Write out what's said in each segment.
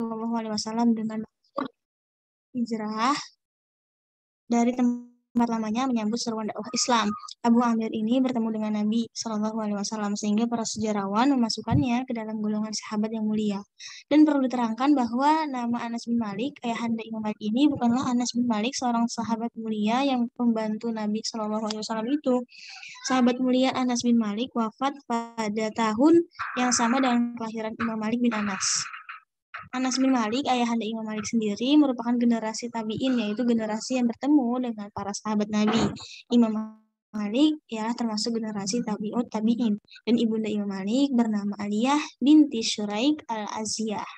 Shallallahu Alaihi Wasallam dengan hijrah dari tempat lamanya menyambut seruan dakwah Islam. Abu Amir ini bertemu dengan Nabi Shallallahu Alaihi Wasallam sehingga para sejarawan memasukkannya ke dalam golongan sahabat yang mulia. Dan perlu diterangkan bahwa nama Anas bin Malik, ayahanda Imam Malik ini bukanlah Anas bin Malik, seorang sahabat mulia yang pembantu Nabi Shallallahu Alaihi Wasallam itu. Sahabat mulia Anas bin Malik wafat pada tahun yang sama dengan kelahiran Imam Malik bin Anas. Anas bin Malik, ayahanda Imam Malik sendiri, merupakan generasi tabi'in, yaitu generasi yang bertemu dengan para sahabat Nabi. Imam Malik ialah termasuk generasi tabi'ut tabi'in. Dan ibunda Imam Malik bernama Aliyah binti Syuraik al-Aziyah.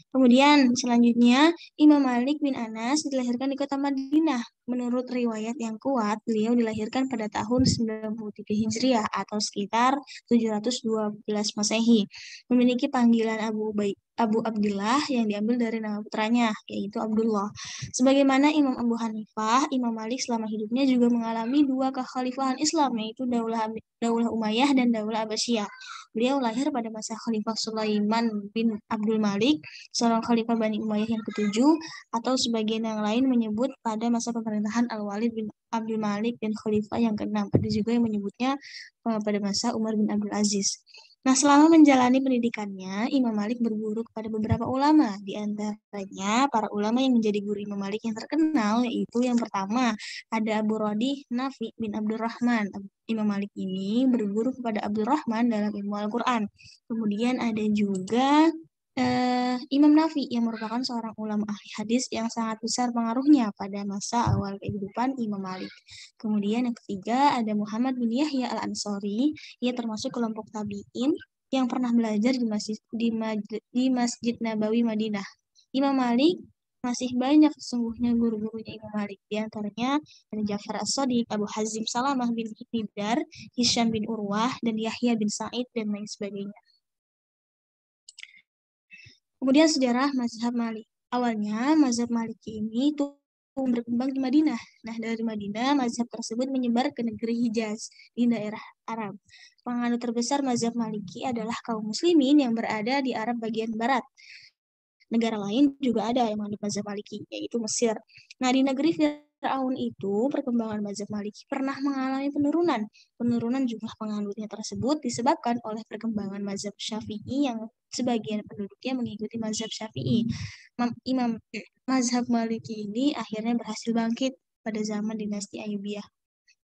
Kemudian selanjutnya Imam Malik bin Anas dilahirkan di kota Madinah. Menurut riwayat yang kuat, beliau dilahirkan pada tahun 93 Hijriah atau sekitar 712 Masehi. Memiliki panggilan Abu Abdullah yang diambil dari nama putranya, yaitu Abdullah. Sebagaimana Imam Abu Hanifah, Imam Malik selama hidupnya juga mengalami dua kekhalifahan Islam, yaitu Daulah Umayyah dan Daulah Abbasiyah. Beliau lahir pada masa Khalifah Sulaiman bin Abdul Malik, seorang khalifah Bani Umayyah yang ketujuh, atau sebagian yang lain menyebut pada masa pemerintahan Al-Walid bin Abdul Malik dan khalifah yang keenam. Ada juga yang menyebutnya pada masa Umar bin Abdul Aziz. Nah, selama menjalani pendidikannya, Imam Malik berguru kepada beberapa ulama. Di antaranya, para ulama yang menjadi guru Imam Malik yang terkenal, yaitu yang pertama, ada Abu Rodih Nafi bin Abdurrahman. Imam Malik ini berguru kepada Abdurrahman dalam ilmu Al-Quran. Kemudian ada juga Imam Nafi yang merupakan seorang ulama ahli hadis yang sangat besar pengaruhnya pada masa awal kehidupan Imam Malik. Kemudian yang ketiga ada Muhammad bin Yahya al-Ansori. Ia termasuk kelompok tabi'in yang pernah belajar di Masjid Nabawi Madinah. Imam Malik masih banyak sesungguhnya guru-gurunya Imam Malik. Di antaranya ada Ja'far as-Shadiq, Abu Hazim Salamah bin Hibdar, Hisham bin Urwah, dan Yahya bin Sa'id, dan lain sebagainya. Kemudian sejarah mazhab Malik. Awalnya mazhab Maliki ini tuh berkembang di Madinah. Nah, dari Madinah mazhab tersebut menyebar ke negeri Hijaz di daerah Arab. Penganut terbesar mazhab Maliki adalah kaum muslimin yang berada di Arab bagian barat. Negara lain juga ada yang menganut mazhab Maliki, yaitu Mesir. Nah, di negeri Fir'aun itu, perkembangan mazhab Maliki pernah mengalami penurunan. Penurunan jumlah penganutnya tersebut disebabkan oleh perkembangan mazhab Syafi'i yang sebagian penduduknya mengikuti mazhab Syafi'i. Imam mazhab Maliki ini akhirnya berhasil bangkit pada zaman dinasti Ayyubiyah.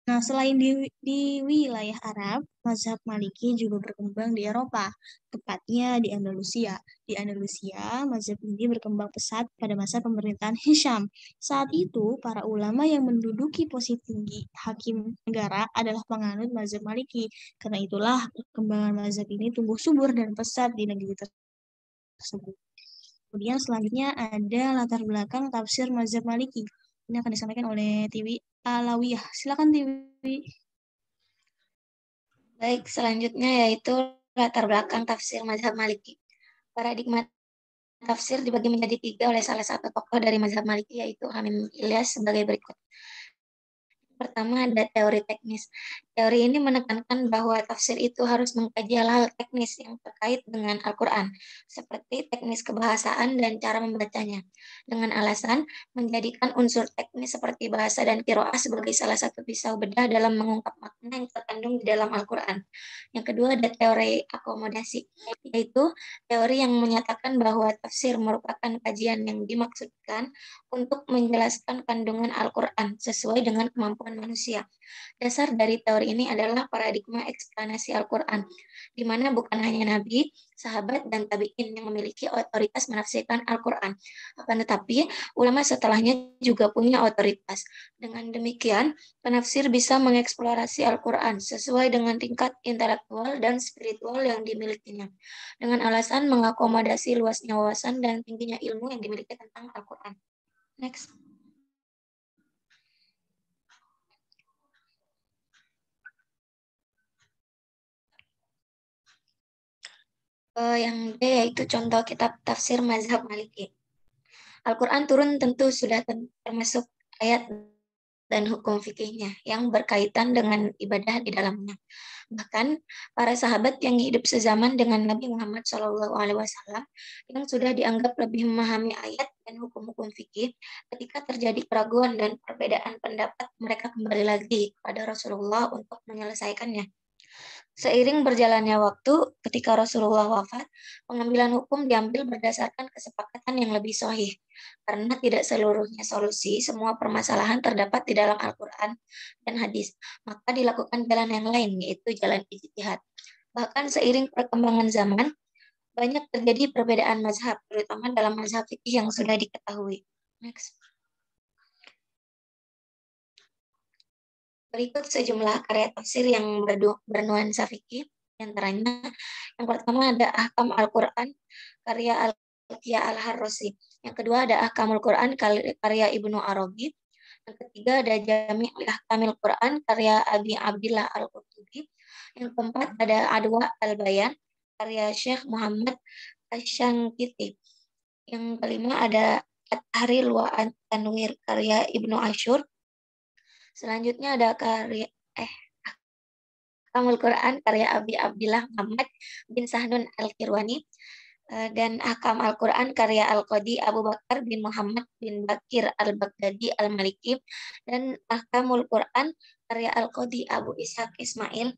Nah, selain di wilayah Arab, mazhab Maliki juga berkembang di Eropa, tepatnya di Andalusia. Di Andalusia, mazhab ini berkembang pesat pada masa pemerintahan Hisham. Saat itu, para ulama yang menduduki posisi tinggi hakim negara adalah penganut mazhab Maliki. Karena itulah perkembangan mazhab ini tumbuh subur dan pesat di negeri tersebut. Kemudian selanjutnya ada latar belakang tafsir mazhab Maliki. Ini akan disampaikan oleh Tiwi Alawiyah. Silakan Tiwi. Baik, selanjutnya yaitu latar belakang tafsir mazhab Maliki. Paradigma tafsir dibagi menjadi 3 oleh salah satu tokoh dari mazhab Maliki, yaitu Hamim Ilyas, sebagai berikut. Pertama, ada teori teknis. Teori ini menekankan bahwa tafsir itu harus mengkaji hal-hal teknis yang terkait dengan Al-Quran, seperti teknis kebahasaan dan cara membacanya, dengan alasan menjadikan unsur teknis seperti bahasa dan qiraah sebagai salah satu pisau bedah dalam mengungkap makna yang terkandung di dalam Al-Quran. Yang kedua, ada teori akomodasi, yaitu teori yang menyatakan bahwa tafsir merupakan kajian yang dimaksudkan untuk menjelaskan kandungan Al-Quran sesuai dengan kemampuan manusia. Dasar dari teori ini adalah paradigma eksplanasi Al-Quran, di mana bukan hanya Nabi, sahabat, dan tabi'in yang memiliki otoritas menafsirkan Al-Quran. Akan tetapi, ulama setelahnya juga punya otoritas. Dengan demikian, penafsir bisa mengeksplorasi Al-Quran sesuai dengan tingkat intelektual dan spiritual yang dimilikinya, dengan alasan mengakomodasi luasnya wawasan dan tingginya ilmu yang dimiliki tentang Al-Quran. Next. Yang D yaitu contoh kitab tafsir mazhab Maliki. Al-Quran turun tentu sudah termasuk ayat dan hukum fikihnya yang berkaitan dengan ibadah di dalamnya. Bahkan para sahabat yang hidup sezaman dengan Nabi Muhammad SAW yang sudah dianggap lebih memahami ayat dan hukum-hukum fikih, ketika terjadi keraguan dan perbedaan pendapat, mereka kembali lagi kepada Rasulullah untuk menyelesaikannya. Seiring berjalannya waktu, ketika Rasulullah wafat, pengambilan hukum diambil berdasarkan kesepakatan yang lebih sahih. Karena tidak seluruhnya solusi, semua permasalahan terdapat di dalam Al-Quran dan hadis. Maka dilakukan jalan yang lain, yaitu jalan ijtihad. Bahkan seiring perkembangan zaman, banyak terjadi perbedaan mazhab, terutama dalam mazhab fikih yang sudah diketahui. Next. Berikut sejumlah karya tafsir yang bernuansa fikih. Di antaranya, yang pertama ada Ahkam Al-Quran karya Al-Qiyah Al-Harrosi. Yang kedua ada Ahkamul Quran karya Ibnu Arabi. Yang ketiga ada Jami' Ahkamil Quran karya Abi Abdillah Al-Qurtubi. Yang keempat ada Adwa Al-Bayan karya Syekh Muhammad Asy-Syankiti. Yang kelima ada At-Tahrir wa At-Tanwir karya Ibnu Asyur. Selanjutnya ada Ahkamul Quran karya Abi Abdillah Muhammad bin Sahnun Al-Kirwani dan Ahkam Al-Quran karya Al-Qadi Abu Bakar bin Muhammad bin Bakir Al-Baghdadi Al-Maliki dan Ahkamul Quran karya Al-Qadi Abu Ishaq Ismail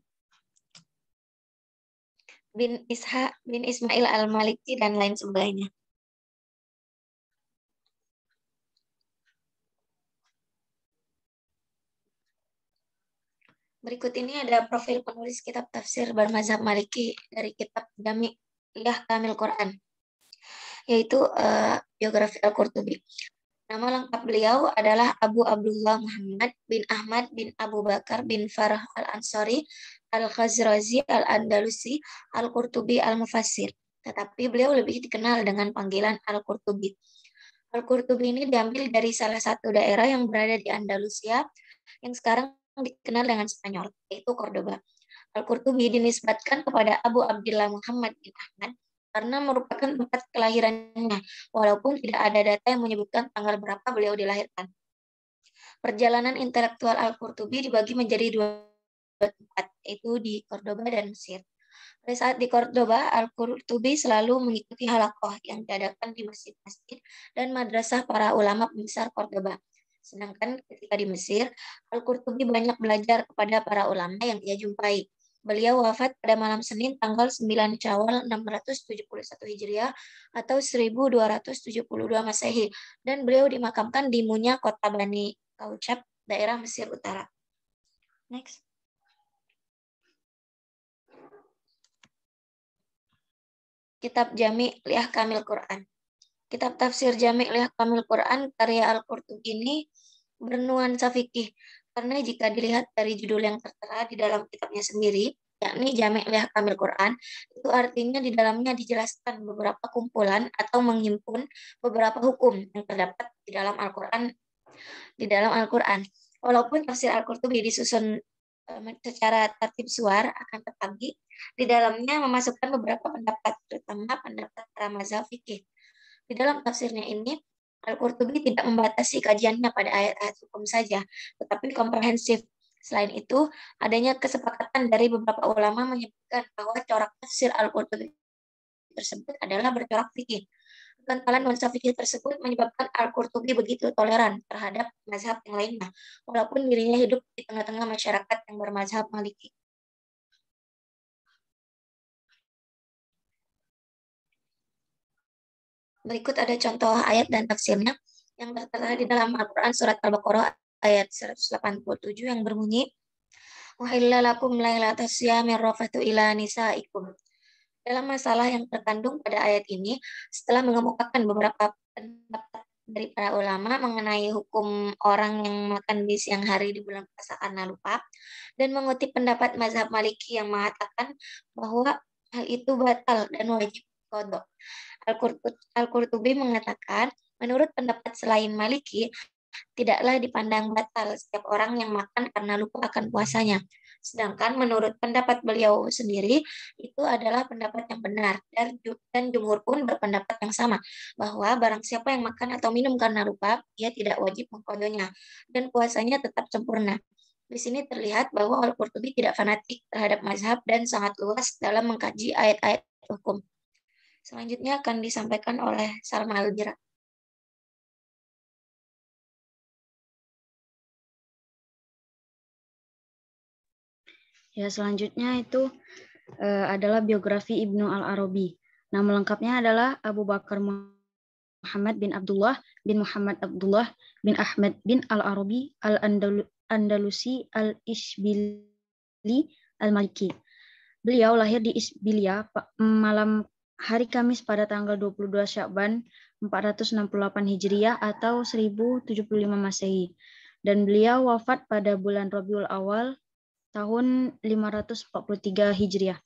bin Ismail Al-Maliki dan lain sebagainya. Berikut ini ada profil penulis kitab tafsir bermazhab Maliki dari kitab Jami' Kamil Quran, yaitu biografi Al-Qurtubi. Nama lengkap beliau adalah Abu Abdullah Muhammad bin Ahmad bin Abu Bakar bin Farah Al-Ansari Al-Khazrazi Al-Andalusi Al-Qurtubi Al-Mufassir. Tetapi beliau lebih dikenal dengan panggilan Al-Qurtubi. Al-Qurtubi ini diambil dari salah satu daerah yang berada di Andalusia yang sekarang dikenal dengan Spanyol, yaitu Cordoba. Al-Qurtubi dinisbatkan kepada Abu Abdillah Muhammad bin Ahmad karena merupakan tempat kelahirannya, walaupun tidak ada data yang menyebutkan tanggal berapa beliau dilahirkan. Perjalanan intelektual Al-Qurtubi dibagi menjadi dua tempat, yaitu di Cordoba dan Mesir. Pada saat di Cordoba, Al-Qurtubi selalu mengikuti halakoh yang diadakan di masjid-masjid dan madrasah para ulama pembesar Cordoba. Sedangkan ketika di Mesir, Al-Qurtubi banyak belajar kepada para ulama yang ia jumpai. Beliau wafat pada malam Senin tanggal 9 Syawal 671 Hijriah atau 1272 Masehi dan beliau dimakamkan di Munya, kota Bani Kaucab, daerah Mesir Utara. Next. Kitab Jami' li Ahkamil Quran. Kitab tafsir Jami' li Ahkamil Quran karya Al-Qurtubi ini bernuansa fikih karena jika dilihat dari judul yang tertera di dalam kitabnya sendiri, yakni Jami' li Ahkamil Quran, itu artinya di dalamnya dijelaskan beberapa kumpulan atau menghimpun beberapa hukum yang terdapat di dalam Al-Quran. Walaupun tafsir Al-Qurtubi disusun secara tertib suar, akan tetapi di dalamnya memasukkan beberapa pendapat, terutama pendapat para mazhab fikih. Di dalam tafsirnya ini, Al-Qurtubi tidak membatasi kajiannya pada ayat-ayat hukum saja, tetapi komprehensif. Selain itu, adanya kesepakatan dari beberapa ulama menyebutkan bahwa corak tafsir Al-Qurtubi tersebut adalah bercorak fikih. Kekentalan nuansa fikih tersebut menyebabkan Al-Qurtubi begitu toleran terhadap mazhab yang lainnya, walaupun dirinya hidup di tengah-tengah masyarakat yang bermazhab Maliki. Berikut ada contoh ayat dan tafsirnya yang tertera di dalam Al-Quran surat Al-Baqarah ayat 187 yang berbunyi, "Uhilla lakum lailatas siyamir rafatu ila nisaikum." Dalam masalah yang terkandung pada ayat ini, setelah mengemukakan beberapa pendapat dari para ulama mengenai hukum orang yang makan di siang hari di bulan puasa karena lupa, dan mengutip pendapat mazhab Maliki yang mengatakan bahwa hal itu batal dan wajib qadha. Al-Qurtubi mengatakan, menurut pendapat selain Maliki, tidaklah dipandang batal setiap orang yang makan karena lupa akan puasanya. Sedangkan menurut pendapat beliau sendiri, itu adalah pendapat yang benar. Dan jumhur pun berpendapat yang sama, bahwa barang siapa yang makan atau minum karena lupa, ia tidak wajib mengqadhanya, dan puasanya tetap sempurna. Di sini terlihat bahwa Al-Qurtubi tidak fanatik terhadap mazhab dan sangat luas dalam mengkaji ayat-ayat hukum. Selanjutnya akan disampaikan oleh Salma Albira. Ya, selanjutnya itu adalah biografi Ibnu Al-Arabi. Nama lengkapnya adalah Abu Bakar Muhammad bin Abdullah bin Muhammad Abdullah bin Ahmad bin Al-Arabi Al-Andalusi Al-Ishbili Al-Maliki. Beliau lahir di Isbilia malam hari Kamis pada tanggal 22 Sya'ban 468 Hijriah atau 1075 Masehi. Dan beliau wafat pada bulan Rabiul Awal tahun 543 Hijriah.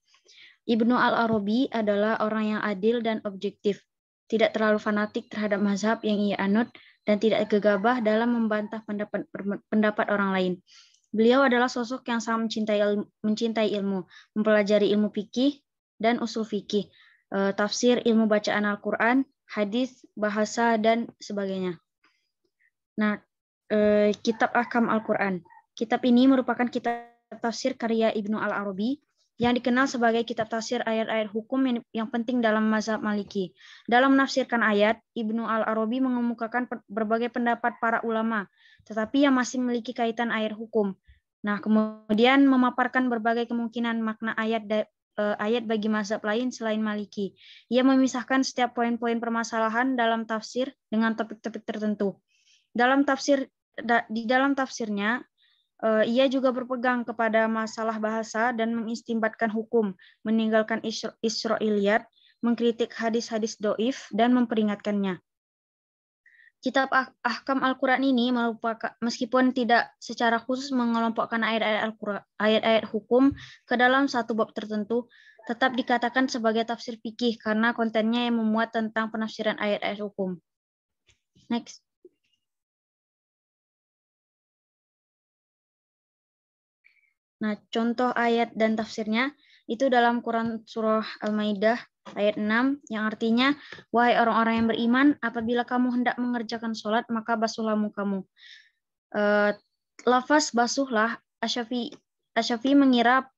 Ibnu Al-Arabi adalah orang yang adil dan objektif, tidak terlalu fanatik terhadap mazhab yang ia anut, dan tidak gegabah dalam membantah pendapat orang lain. Beliau adalah sosok yang sangat mencintai ilmu, mempelajari ilmu fikih dan usul fikih, tafsir, ilmu bacaan Al-Quran, hadis, bahasa, dan sebagainya. Nah, kitab Ahkam Al-Quran. Kitab ini merupakan kitab tafsir karya Ibnu Al-Arabi yang dikenal sebagai kitab tafsir ayat-ayat hukum yang penting dalam mazhab Maliki. Dalam menafsirkan ayat, Ibnu Al-Arabi mengemukakan berbagai pendapat para ulama, tetapi yang masih memiliki kaitan ayat hukum. Nah, kemudian memaparkan berbagai kemungkinan makna ayat bagi mazhab lain selain Maliki. Ia memisahkan setiap poin-poin permasalahan dalam tafsir dengan topik-topik tertentu. Di dalam tafsirnya, ia juga berpegang kepada masalah bahasa dan mengistinbatkan hukum, meninggalkan Israiliyat, mengkritik hadis-hadis doif, dan memperingatkannya. Kitab Ahkam Al-Quran ini merupakan, meskipun tidak secara khusus mengelompokkan ayat-ayat hukum ke dalam satu bab tertentu, tetap dikatakan sebagai tafsir fikih karena kontennya yang memuat tentang penafsiran ayat-ayat hukum. Next. Nah, contoh ayat dan tafsirnya itu dalam Quran Surah Al-Maidah ayat 6 yang artinya, wahai orang-orang yang beriman, apabila kamu hendak mengerjakan sholat, maka basuhlah mukamu. Lafaz basuhlah, Asyafi mengira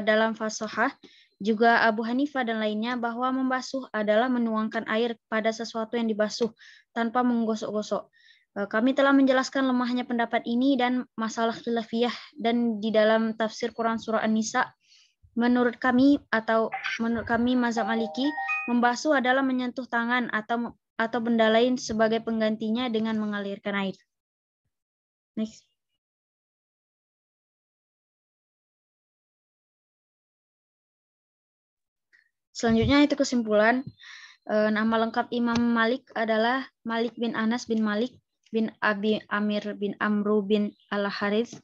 dalam fasahah, juga Abu Hanifah dan lainnya bahwa membasuh adalah menuangkan air pada sesuatu yang dibasuh tanpa menggosok-gosok. Kami telah menjelaskan lemahnya pendapat ini dan masalah khilafiyah dan di dalam tafsir Quran Surah An-Nisa. Menurut kami mazhab Maliki, membasuh adalah menyentuh tangan atau benda lain sebagai penggantinya dengan mengalirkan air. Next. Selanjutnya itu kesimpulan. Nama lengkap Imam Malik adalah Malik bin Anas bin Malik bin Abi Amir bin Amru bin Al-Harith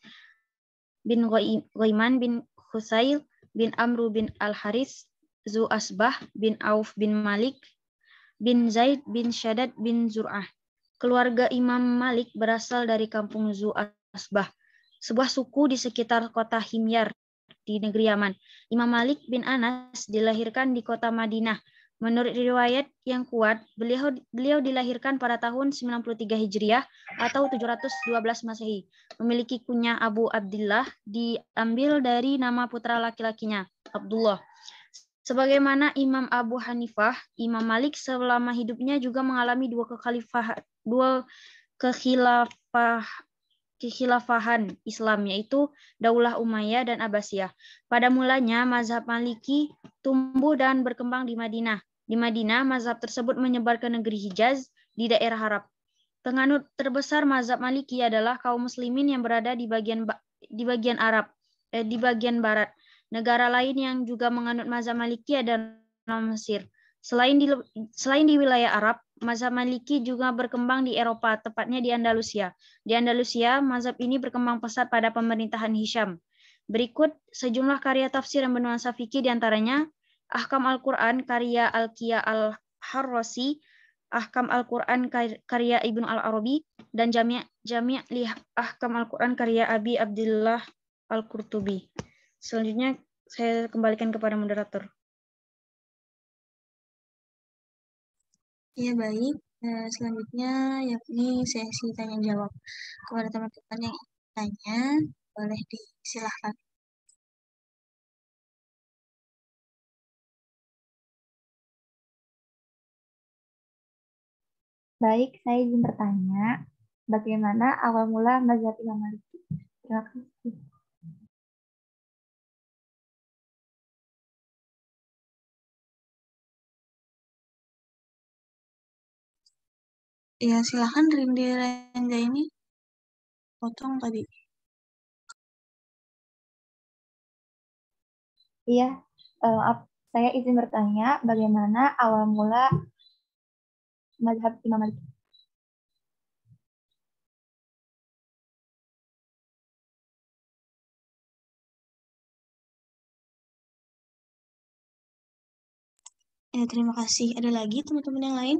bin Ghaiman bin Husail bin Amru bin Al-Harith Zu Asbah bin Auf bin Malik bin Zaid bin Shaddad bin Zur'ah. Keluarga Imam Malik berasal dari kampung Zu Asbah, sebuah suku di sekitar kota Himyar di negeri Yaman. Imam Malik bin Anas dilahirkan di kota Madinah. Menurut riwayat yang kuat, beliau dilahirkan pada tahun 93 Hijriah atau 712 Masehi. Memiliki kunyah Abu Abdillah, diambil dari nama putra laki-lakinya, Abdullah. Sebagaimana Imam Abu Hanifah, Imam Malik selama hidupnya juga mengalami dua kekhilafahan Islam, yaitu Daulah Umayyah dan Abbasiyah. Pada mulanya, mazhab Maliki tumbuh dan berkembang di Madinah. Di Madinah, mazhab tersebut menyebar ke negeri Hijaz di daerah Arab. Penganut terbesar mazhab Maliki adalah kaum muslimin yang berada di bagian barat. Negara lain yang juga menganut mazhab Maliki adalah Mesir. Selain di wilayah Arab, mazhab Maliki juga berkembang di Eropa, tepatnya di Andalusia. Di Andalusia, mazhab ini berkembang pesat pada pemerintahan Hisham. Berikut sejumlah karya tafsir yang bernuansa fikih, diantaranya Ahkam Al-Quran karya Al-Qiyah Al-Harrasi, Ahkam Al-Quran karya Ibnu Al-Arabi, dan Jami' Ahkam Al-Quran karya Abi Abdillah Al-Qurtubi. Selanjutnya saya kembalikan kepada moderator. Ya, baik. Selanjutnya yakni sesi tanya jawab kepada teman-teman yang ingin tanya. boleh disilahkan. Baik, saya izin bertanya, bagaimana awal mula mazhab Imam Maliki? Terima kasih. Ya, silahkan Rindi Renja ini potong tadi. Iya, saya izin bertanya, bagaimana awal mula mazhab Imam Maliki? Ya, terima kasih. Ada lagi teman-teman yang lain?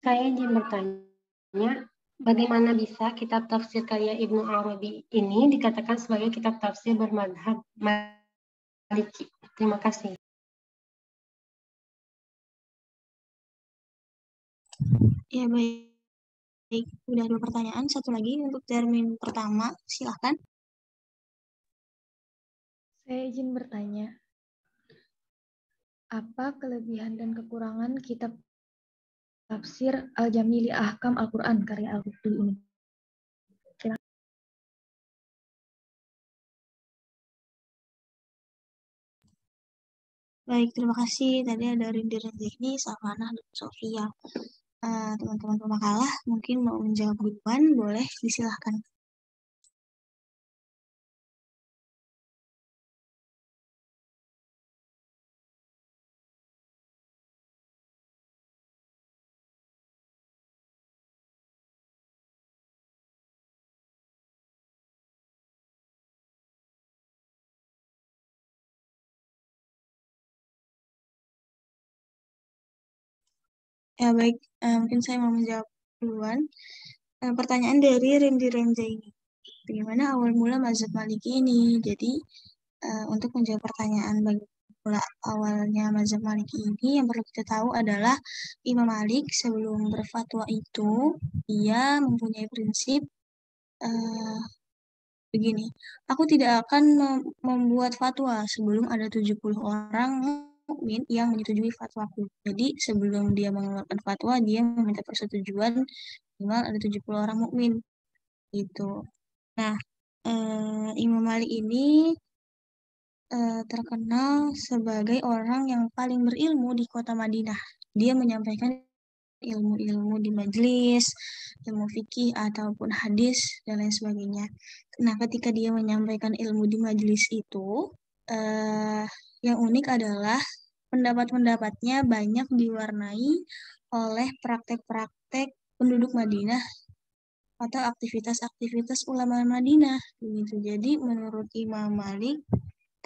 Saya ingin bertanya, bagaimana bisa kitab tafsir karya Ibnu Arabi ini dikatakan sebagai kitab tafsir bermadhab Maliki? Terima kasih. Ya, baik. Udah 2 pertanyaan. Satu lagi untuk termin pertama. Silahkan. Saya izin bertanya, apa kelebihan dan kekurangan kitab tafsir Al-Jami' li Ahkam Al-Quran karya Al-Qurtubi ini? Baik, terima kasih. Tadi ada Rindi Renjani, Savana, dan Sofia. Teman-teman pemakalah mungkin mau menjawab duluan, boleh disilahkan. Ya, baik. Mungkin saya mau menjawab duluan. Pertanyaan dari Rindi Renja ini. Bagaimana awal mula mazhab Maliki ini? Jadi, untuk menjawab pertanyaan mula awalnya mazhab Maliki ini, yang perlu kita tahu adalah Imam Malik sebelum berfatwa itu, dia mempunyai prinsip begini, aku tidak akan membuat fatwa sebelum ada 70 orang mukmin yang menyetujui fatwaku. Jadi sebelum dia mengeluarkan fatwa, dia meminta persetujuan minimal ada 70 orang mukmin gitu. Nah, Imam Malik ini terkenal sebagai orang yang paling berilmu di kota Madinah. Dia menyampaikan ilmu-ilmu di majelis, ilmu fikih ataupun hadis dan lain sebagainya. Nah, ketika dia menyampaikan ilmu di majelis itu, yang unik adalah pendapat-pendapatnya banyak diwarnai oleh praktek-praktek penduduk Madinah atau aktivitas-aktivitas ulama Madinah begitu. Jadi menurut Imam Malik,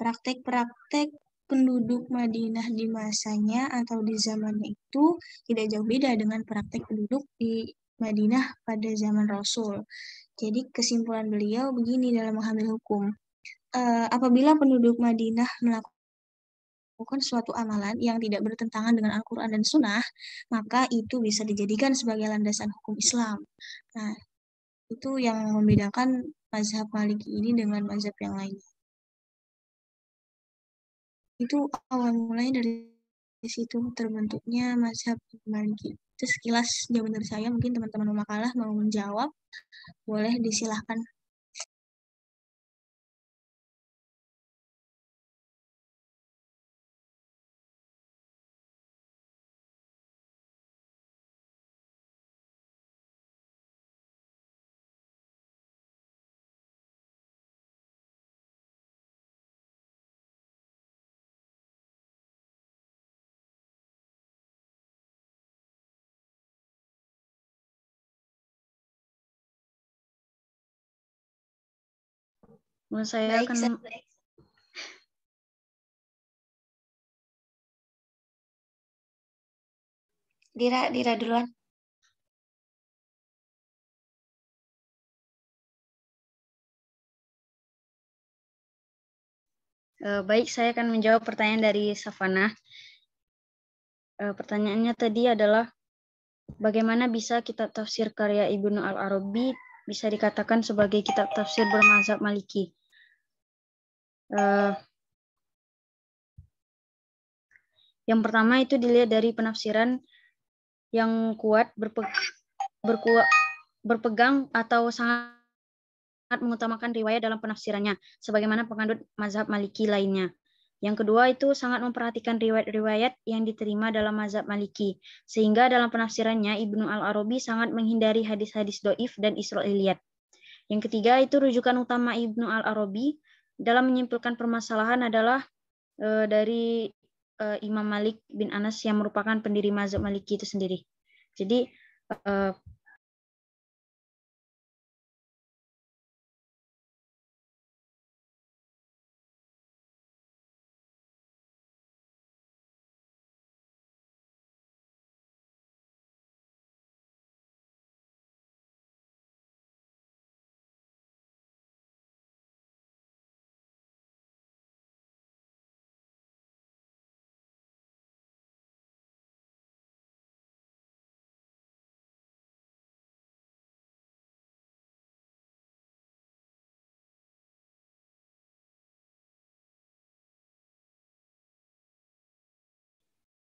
praktek-praktek penduduk Madinah di masanya atau di zamannya itu tidak jauh beda dengan praktek penduduk di Madinah pada zaman Rasul. Jadi kesimpulan beliau begini dalam mengambil hukum. Apabila penduduk Madinah melakukan suatu amalan yang tidak bertentangan dengan Al-Quran dan Sunnah, maka itu bisa dijadikan sebagai landasan hukum Islam. Nah, itu yang membedakan mazhab Maliki ini dengan mazhab yang lain. Itu awal mulanya dari situ terbentuknya mazhab Maliki. Itu sekilas jawaban dari saya. Mungkin teman-teman makalah mau menjawab, boleh disilahkan. Saya Baik, akan Dira duluan. baik, saya akan menjawab pertanyaan dari Savana. Pertanyaannya tadi adalah bagaimana bisa kitab tafsir karya Ibnu Al-Arabi bisa dikatakan sebagai kitab tafsir bermazhab Maliki? Yang pertama itu dilihat dari penafsiran yang kuat, berpegang atau sangat mengutamakan riwayat dalam penafsirannya, sebagaimana penganut mazhab Maliki lainnya. Yang kedua itu sangat memperhatikan riwayat-riwayat yang diterima dalam mazhab Maliki, sehingga dalam penafsirannya Ibnu Al-Arabi sangat menghindari hadis-hadis doif dan Israiliyat. Yang ketiga itu rujukan utama Ibnu Al-Arabi dalam menyimpulkan permasalahan adalah dari Imam Malik bin Anas yang merupakan pendiri mazhab Maliki itu sendiri. Jadi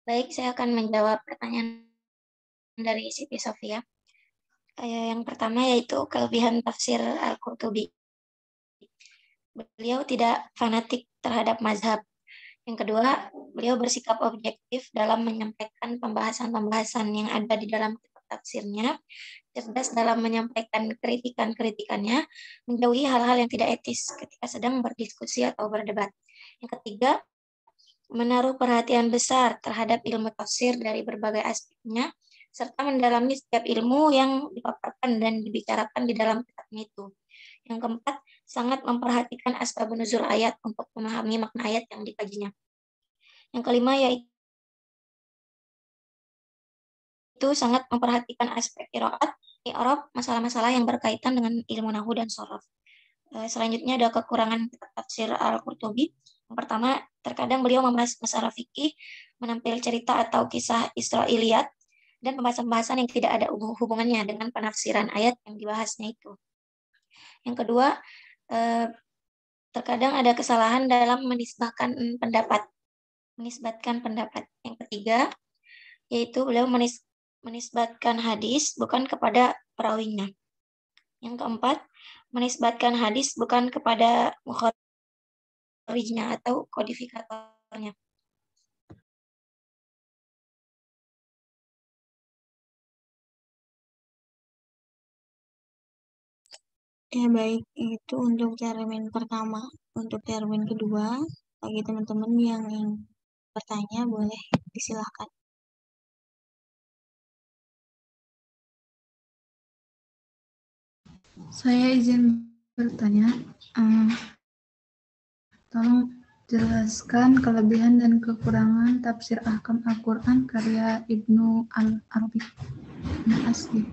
Baik, saya akan menjawab pertanyaan dari Siti Sofia. Yang pertama yaitu kelebihan tafsir Al-Qurtubi. Beliau tidak fanatik terhadap mazhab. Yang kedua, beliau bersikap objektif dalam menyampaikan pembahasan-pembahasan yang ada di dalam kitab tafsirnya, cerdas dalam menyampaikan kritikan-kritikannya, menjauhi hal-hal yang tidak etis ketika sedang berdiskusi atau berdebat. Yang ketiga, menaruh perhatian besar terhadap ilmu tafsir dari berbagai aspeknya, serta mendalami setiap ilmu yang dipaparkan dan dibicarakan di dalam kitabnya itu. Yang keempat, sangat memperhatikan asbab nuzul ayat untuk memahami makna ayat yang dikajinya. Yang kelima yaitu sangat memperhatikan aspek qiraat, i'rab, masalah-masalah yang berkaitan dengan ilmu nahwu dan shorof. Selanjutnya ada kekurangan tafsir Al-Qurtubi. Yang pertama, terkadang beliau membahas masalah fikih, menampil cerita atau kisah Israiliyat, dan pembahasan-pembahasan yang tidak ada hubungannya dengan penafsiran ayat yang dibahasnya itu. Yang kedua, terkadang ada kesalahan dalam menisbatkan pendapat. Yang ketiga, yaitu beliau menisbatkan hadis bukan kepada perawinya. Yang keempat, menisbatkan hadis bukan kepada mukharijnya atau kodifikatornya. Ya baik, itu untuk termin pertama. Untuk termin kedua, bagi teman-teman yang ingin bertanya, boleh disilahkan. Saya izin bertanya, tolong jelaskan kelebihan dan kekurangan tafsir ahkam Al-Quran karya Ibnu Al-Arabi. Terima kasih.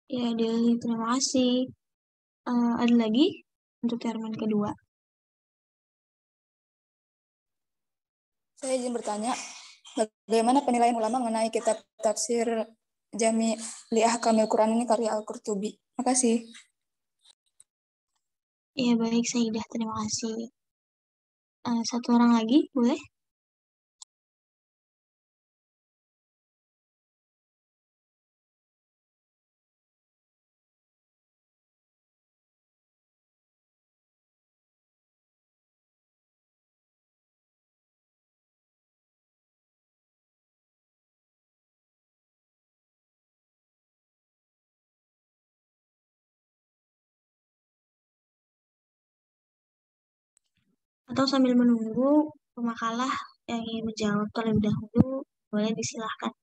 Ya, Deli, terima kasih. Ada lagi untuk termin kedua? Saya izin bertanya, bagaimana penilaian ulama mengenai kitab tafsir Jami' li Ahkamil Quran ini karya Al-Qurtubi? Terima kasih. Ya baik, Saidah, terima kasih. Satu orang lagi, boleh? Atau sambil menunggu pemakalah yang ingin menjawab terlebih dahulu, boleh disilahkan.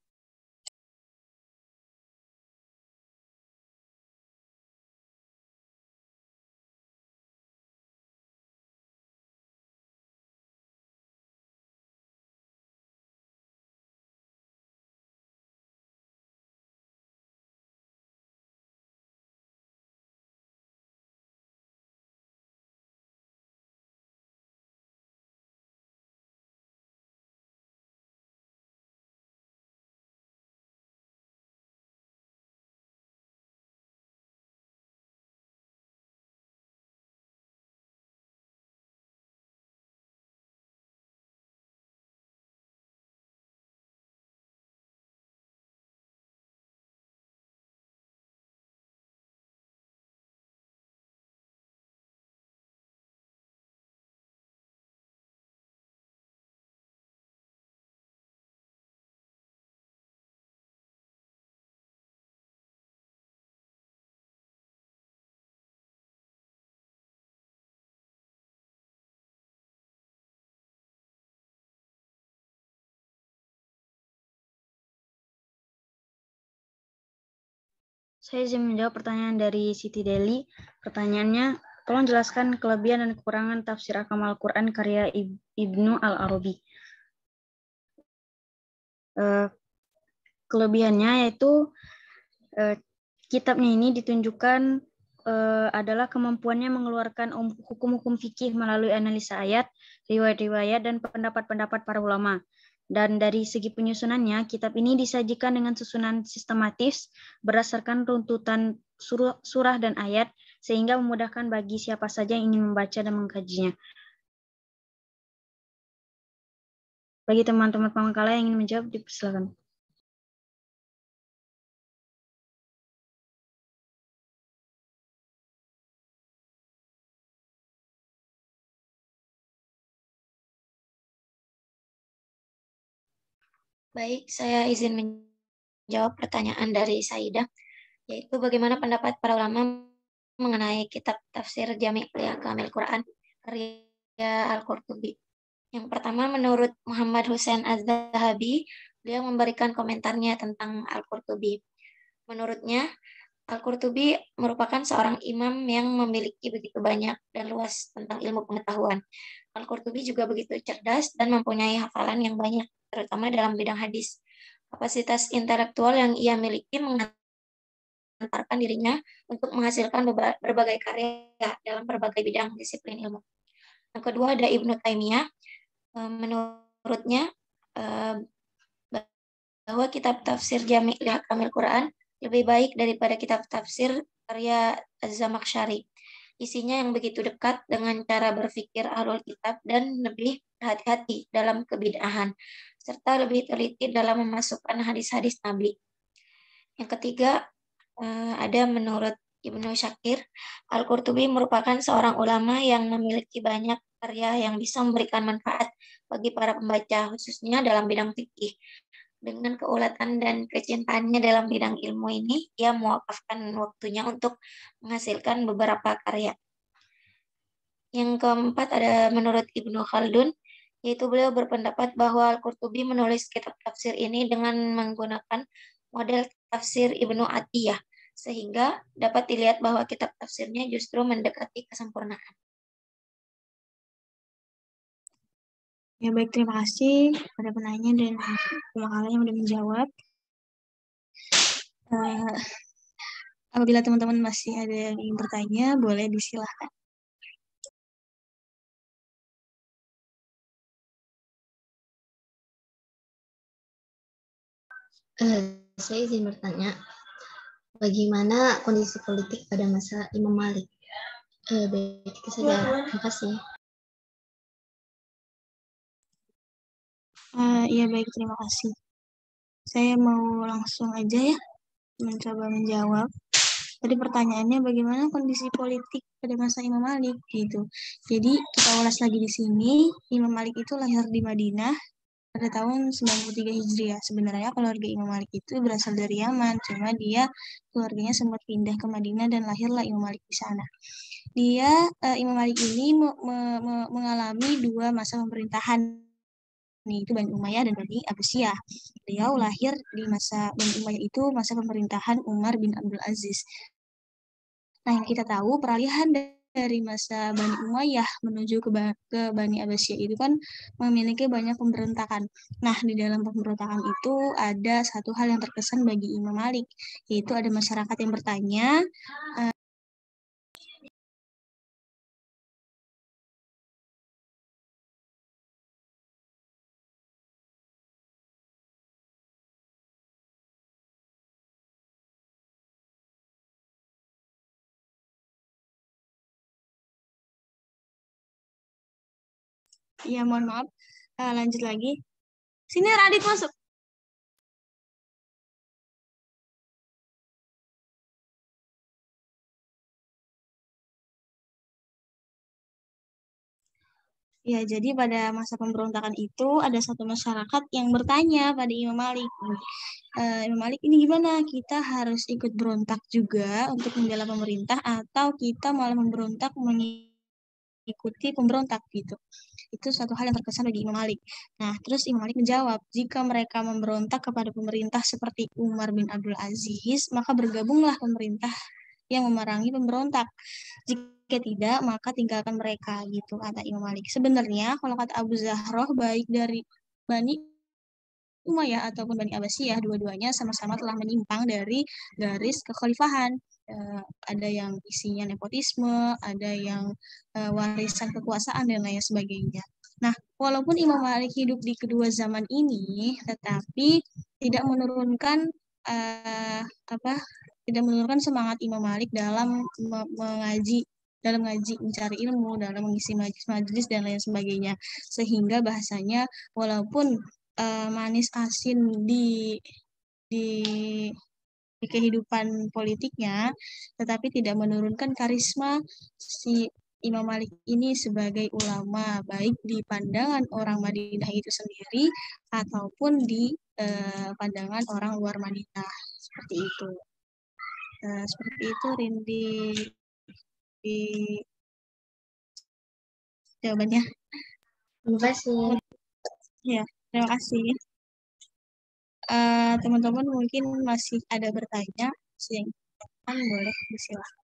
Saya izin menjawab pertanyaan dari Siti Deli. Pertanyaannya, tolong jelaskan kelebihan dan kekurangan tafsir ahkam Al-Quran karya Ibnu Al-Arabi. Kelebihannya yaitu kitabnya ini ditunjukkan adalah kemampuannya mengeluarkan hukum-hukum fikih melalui analisa ayat, riwayat-riwayat, dan pendapat-pendapat para ulama. Dan dari segi penyusunannya, kitab ini disajikan dengan susunan sistematis berdasarkan runtutan surah dan ayat, sehingga memudahkan bagi siapa saja yang ingin membaca dan mengkajinya. Bagi teman-teman pamangkala yang ingin menjawab, dipersilakan. Baik, saya izin menjawab pertanyaan dari Saidah, yaitu bagaimana pendapat para ulama mengenai kitab tafsir Jami' li Ahkamil Quran karya Al-Qurtubi. Yang pertama, menurut Muhammad Hussein Az-Zahabi, beliau memberikan komentarnya tentang Al-Qurtubi. Menurutnya, Al-Qurtubi merupakan seorang imam yang memiliki begitu banyak dan luas tentang ilmu pengetahuan. Al-Qurtubi juga begitu cerdas dan mempunyai hafalan yang banyak, terutama dalam bidang hadis. Kapasitas intelektual yang ia miliki mengantarkan dirinya untuk menghasilkan berbagai karya dalam berbagai bidang disiplin ilmu. Yang kedua ada Ibnu Taimiyah. Menurutnya bahwa kitab tafsir Jami' li Ahkamil Quran lebih baik daripada kitab tafsir karya Az-Zamakhsyari. Isinya yang begitu dekat dengan cara berpikir ahlul kitab dan lebih hati-hati dalam kebid'ahan, serta lebih teliti dalam memasukkan hadis-hadis Nabi. Yang ketiga, ada menurut Ibnu Syakir, Al-Qurtubi merupakan seorang ulama yang memiliki banyak karya yang bisa memberikan manfaat bagi para pembaca, khususnya dalam bidang fikih. Dengan keulatan dan kecintaannya dalam bidang ilmu ini, ia mewakafkan waktunya untuk menghasilkan beberapa karya. Yang keempat ada menurut Ibnu Khaldun, yaitu beliau berpendapat bahwa Al-Qurtubi menulis kitab tafsir ini dengan menggunakan model tafsir Ibnu Atiyah, sehingga dapat dilihat bahwa kitab tafsirnya justru mendekati kesempurnaan. Ya baik, terima kasih pada penanya dan pemakalan yang sudah menjawab. Apabila teman-teman masih ada yang ingin bertanya, boleh disilahkan. Saya izin bertanya, bagaimana kondisi politik pada masa Imam Malik? Baik, itu saja. Terima kasih. Iya baik, terima kasih. Saya mau langsung aja ya mencoba menjawab. Tadi pertanyaannya bagaimana kondisi politik pada masa Imam Malik gitu. Jadi kita ulas lagi di sini. Imam Malik itu lahir di Madinah pada tahun 93 Hijriah. Sebenarnya keluarga Imam Malik itu berasal dari Yaman, cuma dia keluarganya sempat pindah ke Madinah dan lahirlah Imam Malik di sana. Imam Malik ini mengalami dua masa pemerintahan, yaitu Bani Umayyah dan Bani Abbasiyah. Beliau lahir di masa Bani Umayyah itu masa pemerintahan Umar bin Abdul Aziz. Nah, yang kita tahu peralihan dari masa Bani Umayyah menuju ke Bani Abbasiyah itu kan memiliki banyak pemberontakan. Nah, di dalam pemberontakan itu ada satu hal yang terkesan bagi Imam Malik, yaitu ada masyarakat yang bertanya, ya mohon maaf, lanjut lagi. Sini Radit masuk. Ya, jadi pada masa pemberontakan itu ada satu masyarakat yang bertanya pada Imam Malik. Imam Malik ini gimana? Kita harus ikut berontak juga untuk membela pemerintah atau kita malah memberontak mengikuti pemberontak gitu. Itu suatu hal yang terkesan bagi Imam Malik. Nah, terus Imam Malik menjawab, jika mereka memberontak kepada pemerintah seperti Umar bin Abdul Aziz, maka bergabunglah pemerintah yang memerangi pemberontak. Jika tidak, maka tinggalkan mereka, gitu kata Imam Malik. Sebenarnya, kalau kata Abu Zahroh, baik dari Bani Umayyah ataupun Bani Abbasiyah, dua-duanya sama-sama telah menyimpang dari garis kekhalifahan. Ada yang isinya nepotisme, ada yang warisan kekuasaan, dan lain sebagainya. Nah, walaupun Imam Malik hidup di kedua zaman ini, tetapi tidak menurunkan tidak menurunkan semangat Imam Malik dalam mengaji, dalam ngaji, mencari ilmu, dalam mengisi majelis dan lain sebagainya. Sehingga bahasanya walaupun manis asin di kehidupan politiknya, tetapi tidak menurunkan karisma si Imam Malik ini sebagai ulama, baik di pandangan orang Madinah itu sendiri ataupun di pandangan orang luar Madinah. Seperti itu. Seperti itu, Rindi, di jawabannya. Terima kasih. Ya, terima kasih. Teman-teman mungkin masih ada bertanya, silahkan boleh disilahkan.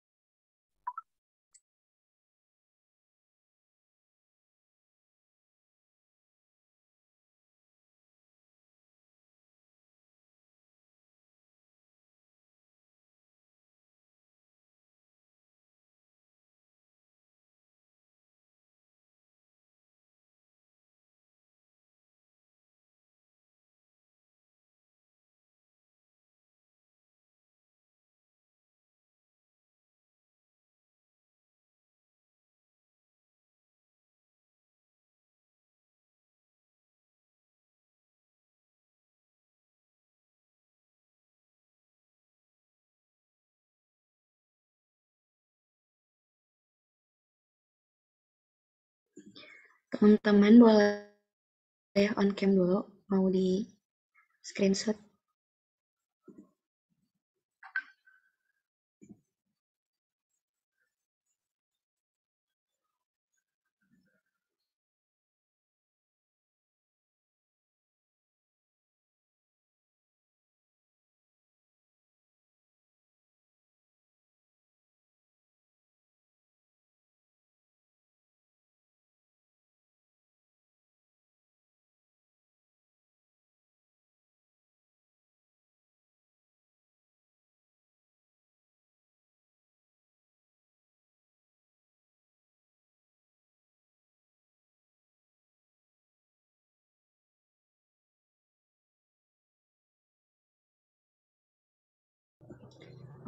Teman-teman boleh on cam dulu, mau di screenshot.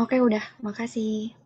Oke, udah. Makasih.